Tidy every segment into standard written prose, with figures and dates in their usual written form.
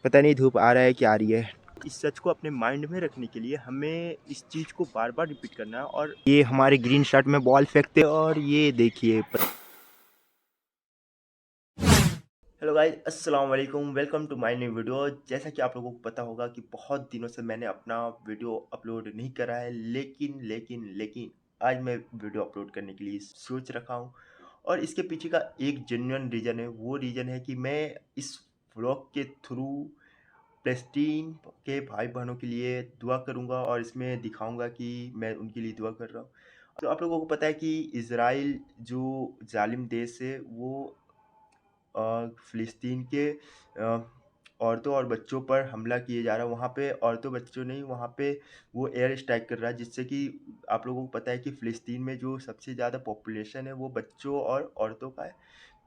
पता नहीं धूप आ रहा है कि आ रही है। इस सच को अपने माइंड में रखने के लिए हमें इस चीज़ को बार-बार रिपीट करना है और ये हमारे ग्रीन शर्ट में बॉल फेंकते हैं और ये देखिए हेलो गाइस, अस्सलाम वालेकुम, welcome to my new video. जैसा कि आप लोगों को पता होगा कि बहुत दिनों से मैंने अपना वीडियो अपलोड नहीं करा है, लेकिन आज मैं वीडियो अपलोड करने के लिए सोच रखा हूँ और इसके पीछे का एक जेन्युइन रीज़न है। वो रीज़न है कि मैं इस व्लॉग के थ्रू फ़लस्तीन के भाई-बहनों के लिए दुआ करूँगा और इसमें दिखाऊँगा कि मैं उनके लिए दुआ कर रहा हूँ। तो आप लोगों को पता है कि इज़राइल जो ज़ालिम देश है वो फ़िलिस्तीन के औरतों और बच्चों पर हमला किए जा रहा है। वहाँ पे औरतों बच्चों नहीं, वहाँ पे वो एयर स्ट्राइक कर रहा है, जिससे कि आप लोगों को पता है कि फ़िलिस्तीन में जो सबसे ज़्यादा पॉपुलेशन है वो बच्चों और औरतों का है।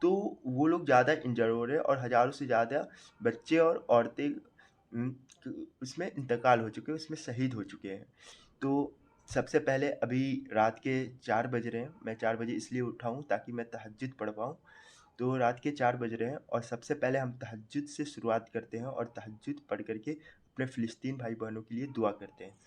तो वो लोग ज़्यादा इंजर हो रहे हैं और हज़ारों से ज़्यादा बच्चे और औरतें उसमें इंतकाल हो चुके हैं, उसमें शहीद हो चुके हैं। तो सबसे पहले अभी रात के 4 बज रहे हैं। मैं 4 बजे इसलिए उठा हूँ ताकि मैं तहज्जुद पढ़ पाऊँ। तो रात के 4 बज रहे हैं और सबसे पहले हम तहज्जुद से शुरुआत करते हैं और तहज्जुद पढ़ कर के अपने फ़िलिस्तीन भाई-बहनों के लिए दुआ करते हैं।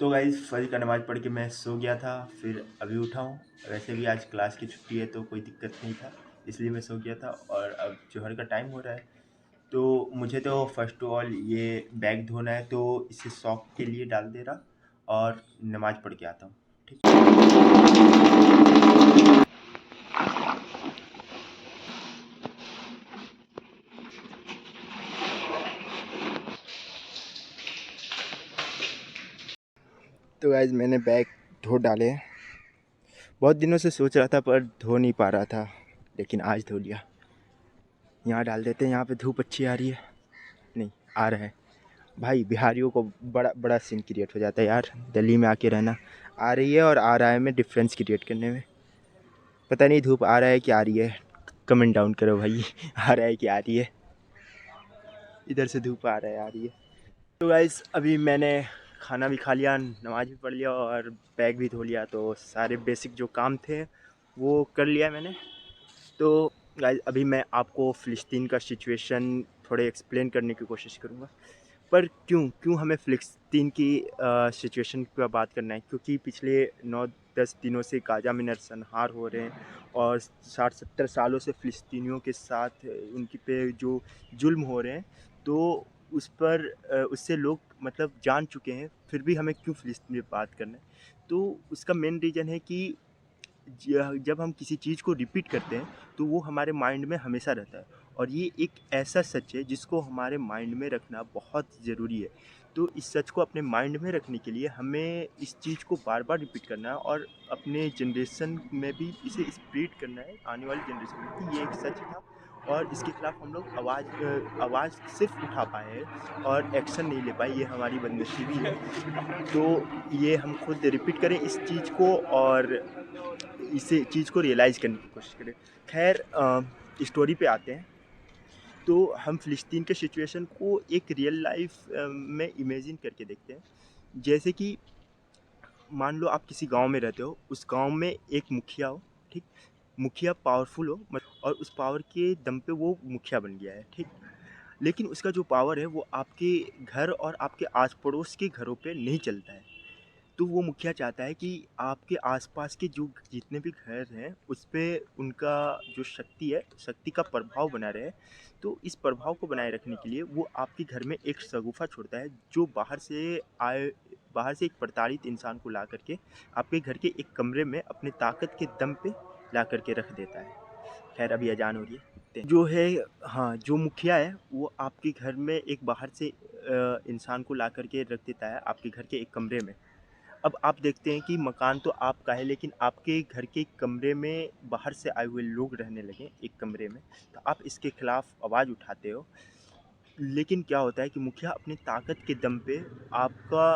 तो गाइस फजर का नमाज़ पढ़ के मैं सो गया था, फिर अभी उठा हूँ। वैसे भी आज क्लास की छुट्टी है तो कोई दिक्कत नहीं था, इसलिए मैं सो गया था और अब ज़ोहर का टाइम हो रहा है। तो मुझे तो फ़र्स्ट ऑफ ऑल ये बैग धोना है, तो इसे सॉक के लिए डाल दे रहा और नमाज़ पढ़ के आता हूँ। ठीक। तो गाइस मैंने बैग धो डाले हैं। बहुत दिनों से सोच रहा था पर धो नहीं पा रहा था, लेकिन आज धो लिया। यहाँ डाल देते हैं, यहाँ पे धूप अच्छी आ रही है। नहीं आ रहा है भाई, बिहारियों को बड़ा बड़ा सीन क्रिएट हो जाता है यार, दिल्ली में आके रहना। आ रही है और आ रहा है में डिफरेंस क्रिएट करने में। पता नहीं धूप आ रहा है कि आ रही है, कमेंट डाउन करो भाई आ रहा है कि आ रही है। इधर से धूप आ रहा है, आ रही है। तो गाइस अभी मैंने खाना भी खा लिया, नमाज़ भी पढ़ लिया और बैग भी धो लिया, तो सारे बेसिक जो काम थे वो कर लिया मैंने। तो गाइस अभी मैं आपको फ़िलिस्तीन का सिचुएशन थोड़े एक्सप्लेन करने की कोशिश करूँगा। पर क्यों क्यों हमें फ़िलिस्तीन की सिचुएशन का बात करना है? क्योंकि पिछले 9-10 दिनों से गाज़ा में नरसंहार हो रहे हैं और 60-70 सालों से फ़िलिस्तीनियों के साथ उनकी पे जो जुल्म हो रहे हैं, तो उस पर उससे लोग मतलब जान चुके हैं, फिर भी हमें क्यों फ़िलिस्तीन पे बात करना है? तो उसका मेन रीज़न है कि जब हम किसी चीज़ को रिपीट करते हैं तो वो हमारे माइंड में हमेशा रहता है और ये एक ऐसा सच है जिसको हमारे माइंड में रखना बहुत ज़रूरी है। तो इस सच को अपने माइंड में रखने के लिए हमें इस चीज़ को बार-बार रिपीट करना है और अपने जनरेशन में भी इसे स्प्रेड करना है, आने वाली जनरेशन में, कि ये एक सच था और इसके खिलाफ हम लोग आवाज़ सिर्फ उठा पाए हैं और एक्शन नहीं ले पाए, ये हमारी बदनसीबी है। तो ये हम खुद रिपीट करें इस चीज़ को और इसे चीज़ को रियलाइज़ करने की कोशिश करें। ख़ैर स्टोरी पे आते हैं। तो हम फ़िलिस्तीन के सिचुएशन को एक रियल लाइफ़ में इमेजिन करके देखते हैं। जैसे कि मान लो आप किसी गाँव में रहते हो, उस गाँव में एक मुखिया हो, ठीक? मुखिया पावरफुल हो और उस पावर के दम पे वो मुखिया बन गया है, ठीक? लेकिन उसका जो पावर है वो आपके घर और आपके आस-पड़ोस के घरों पे नहीं चलता है। तो वो मुखिया चाहता है कि आपके आसपास के जो जितने भी घर हैं उस पे उनका जो शक्ति है, शक्ति का प्रभाव बना रहे। तो इस प्रभाव को बनाए रखने के लिए वो आपके घर में एक शगुफ़ा छोड़ता है, जो बाहर से एक प्रताड़ित इंसान को ला कर के आपके घर के एक कमरे में अपने ताकत के दम पे ला कर के रख देता है। ख़ैर अभी अज़ान हो रही है। जो है, हाँ, जो मुखिया है वो आपके घर में एक बाहर से इंसान को ला कर के रख देता है आपके घर के एक कमरे में। अब आप देखते हैं कि मकान तो आपका है, लेकिन आपके घर के कमरे में बाहर से आए हुए लोग रहने लगे एक कमरे में, तो आप इसके खिलाफ आवाज़ उठाते हो। लेकिन क्या होता है कि मुखिया अपनी ताकत के दम पे आपका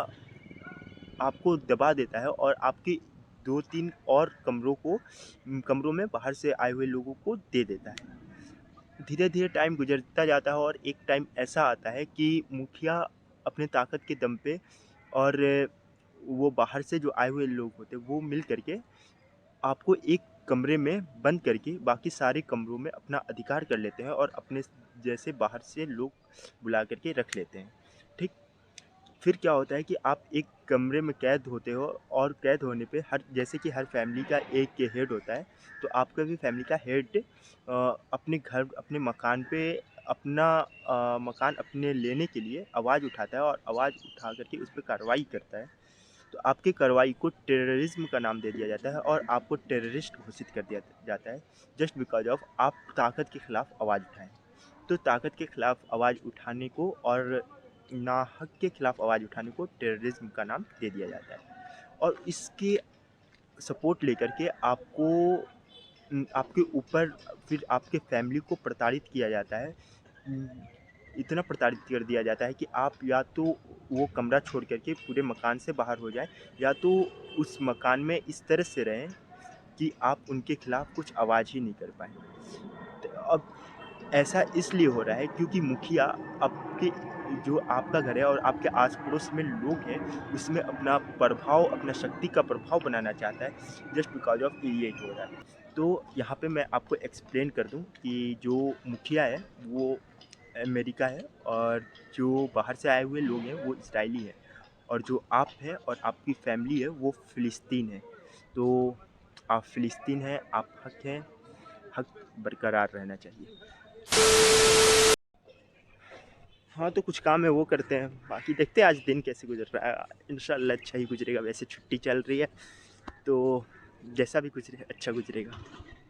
आपको दबा देता है और आपकी 2-3 और कमरों में बाहर से आए हुए लोगों को दे देता है। धीरे धीरे टाइम गुजरता जाता है और एक टाइम ऐसा आता है कि मुखिया अपने ताकत के दम पे और वो बाहर से जो आए हुए लोग होते हैं वो मिल करके आपको एक कमरे में बंद करके बाकी सारे कमरों में अपना अधिकार कर लेते हैं और अपने जैसे बाहर से लोग बुला करके रख लेते हैं। ठीक। फिर क्या होता है कि आप एक कमरे में कैद होते हो और कैद होने पे हर जैसे कि हर फैमिली का एक के हेड होता है, तो आपका भी फैमिली का हेड अपने घर अपने मकान पे अपना मकान अपने लेने के लिए आवाज़ उठाता है और आवाज़ उठा करके उस पर कार्रवाई करता है। तो आपकी कार्रवाई को टेररिज्म का नाम दे दिया जाता है और आपको टेररिस्ट घोषित कर दिया जाता है जस्ट बिकॉज ऑफ आप ताकत के खिलाफ आवाज़ उठाएं। तो ताकत के खिलाफ आवाज़ उठाने को और नाहक के खिलाफ आवाज़ उठाने को टेररिज्म का नाम दे दिया जाता है और इसके सपोर्ट लेकर के आपके ऊपर फिर आपके फैमिली को प्रताड़ित किया जाता है। इतना प्रताड़ित कर दिया जाता है कि आप या तो वो कमरा छोड़ करके पूरे मकान से बाहर हो जाएं या तो उस मकान में इस तरह से रहें कि आप उनके खिलाफ कुछ आवाज़ ही नहीं कर पाएँ। तो अब ऐसा इसलिए हो रहा है क्योंकि मुखिया आपके जो आपका घर है और आपके आस पड़ोस में लोग हैं उसमें अपना प्रभाव अपना शक्ति का प्रभाव बनाना चाहता है जस्ट बिकॉज ऑफ ये हो रहा है। तो यहाँ पे मैं आपको एक्सप्लेन कर दूँ कि जो मुखिया है वो अमेरिका है और जो बाहर से आए हुए लोग हैं वो इसराइली हैं और जो आप हैं और आपकी फैमिली है वो फ़िलिस्तीन है। तो आप फ़िलिस्तीन हैं, आप हक हैं, हक बरकरार रहना चाहिए। हाँ, तो कुछ काम है वो करते हैं, बाकी देखते हैं आज दिन कैसे गुजर रहा है। इंशाल्लाह अच्छा ही गुजरेगा, वैसे छुट्टी चल रही है तो जैसा भी गुजरे अच्छा गुजरेगा।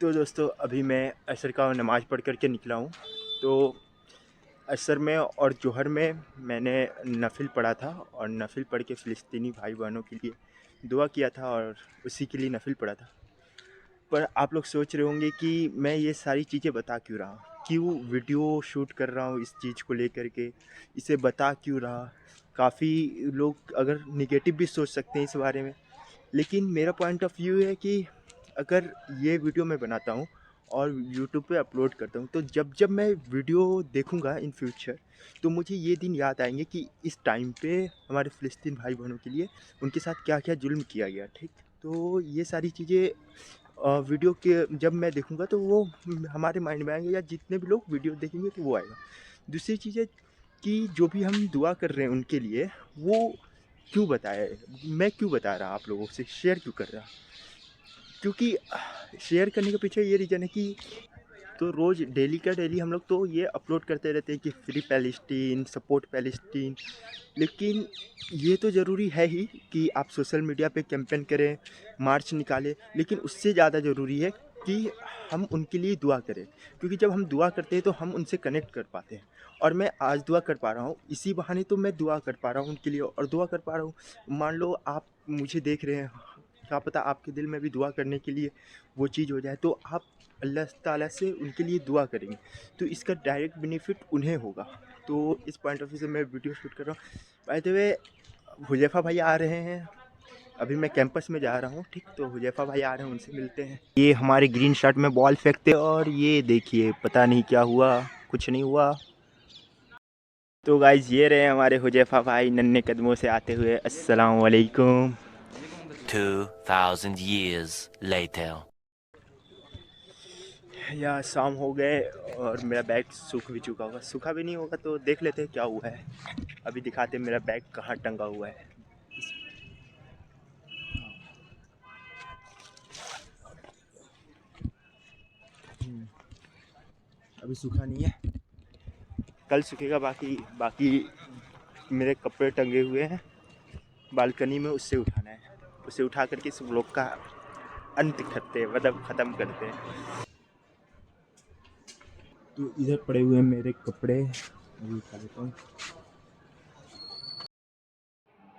तो दोस्तों अभी मैं असर का नमाज़ पढ़ कर के निकला हूँ। तो असर में और जोहर में मैंने नफिल पढ़ा था और नफिल पढ़ के फ़िलिस्तीनी भाई बहनों के लिए दुआ किया था और उसी के लिए नफिल पढ़ा था। पर आप लोग सोच रहे होंगे कि मैं ये सारी चीज़ें बता क्यों रहा हूँ, क्यों वीडियो शूट कर रहा हूँ इस चीज़ को लेकर के, इसे बता क्यों रहा। काफ़ी लोग अगर निगेटिव भी सोच सकते हैं इस बारे में, लेकिन मेरा पॉइंट ऑफ व्यू है कि अगर ये वीडियो मैं बनाता हूँ और यूट्यूब पे अपलोड करता हूँ तो जब जब मैं वीडियो देखूँगा इन फ्यूचर तो मुझे ये दिन याद आएंगे कि इस टाइम पे हमारे फ़िलिस्तीन भाई बहनों के लिए उनके साथ क्या क्या जुल्म किया गया। ठीक। तो ये सारी चीज़ें वीडियो के जब मैं देखूँगा तो वो हमारे माइंड में आएंगे या जितने भी लोग वीडियो देखेंगे तो वो आएगा। दूसरी चीज़ है कि जो भी हम दुआ कर रहे हैं उनके लिए वो क्यों बताए, मैं क्यों बता रहा आप लोगों से शेयर क्यों कर रहा, क्योंकि शेयर करने के पीछे ये रीज़न है कि तो रोज़ डेली का डेली हम लोग तो ये अपलोड करते रहते हैं कि फ्री पैलेस्टीन सपोर्ट पैलेस्टीन, लेकिन ये तो ज़रूरी है ही कि आप सोशल मीडिया पे कैंपेन करें, मार्च निकालें, लेकिन उससे ज़्यादा ज़रूरी है कि हम उनके लिए दुआ करें, क्योंकि जब हम दुआ करते हैं तो हम उनसे कनेक्ट कर पाते हैं। और मैं आज दुआ कर पा रहा हूँ इसी बहाने, तो मैं दुआ कर पा रहा हूँ उनके लिए और दुआ कर पा रहा हूँ। मान लो आप मुझे देख रहे हैं, क्या पता आपके दिल में भी दुआ करने के लिए वो चीज़ हो जाए, तो आप अल्लाह ताला से उनके लिए दुआ करेंगे तो इसका डायरेक्ट बेनिफिट उन्हें होगा। तो इस पॉइंट ऑफ व्यू से मैं वीडियो शूट कर रहा हूँ। बाय द वे हुज़ैफ़ा भाई आ रहे हैं, अभी मैं कैंपस में जा रहा हूँ। ठीक। तो हुज़ैफ़ा भाई आ रहे हैं, उनसे मिलते हैं। ये हमारे ग्रीन शर्ट में बॉल फेंकते और ये देखिए पता नहीं क्या हुआ, कुछ नहीं हुआ। तो गाइज़ ये रहे हमारे हुज़ैफ़ा भाई नन्हे कदमों से आते हुए। अस्सलाम वालेकुम। 2000 years later. या शाम हो गए और मेरा बैग सूख भी चुका होगा, सूखा भी नहीं होगा तो देख लेते हैं क्या हुआ है। अभी दिखाते हैं मेरा बैग कहाँ टंगा हुआ है। अभी सूखा नहीं है, कल सूखेगा। बाकी बाकी मेरे कपड़े टंगे हुए हैं बालकनी में, उससे उठाना है, उसे उठा करके इस व्लॉग का अंत करते हैं, मतलब ख़त्म करते हैं। तो इधर पड़े हुए हैं मेरे कपड़े, अभी उठा लेता हूँ।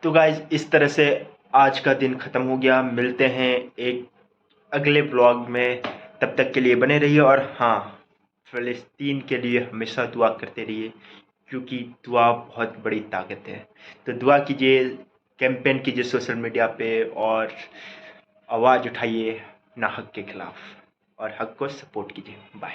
तो गाइज इस तरह से आज का दिन ख़त्म हो गया। मिलते हैं एक अगले ब्लॉग में, तब तक के लिए बने रहिए। और हाँ, फ़लस्तीन के लिए हमेशा दुआ करते रहिए, क्योंकि दुआ बहुत बड़ी ताकत है। तो दुआ कीजिए, कैंपेन कीजिए सोशल मीडिया पे, और आवाज़ उठाइए ना हक के ख़िलाफ़, और हक को सपोर्ट कीजिए। बाय।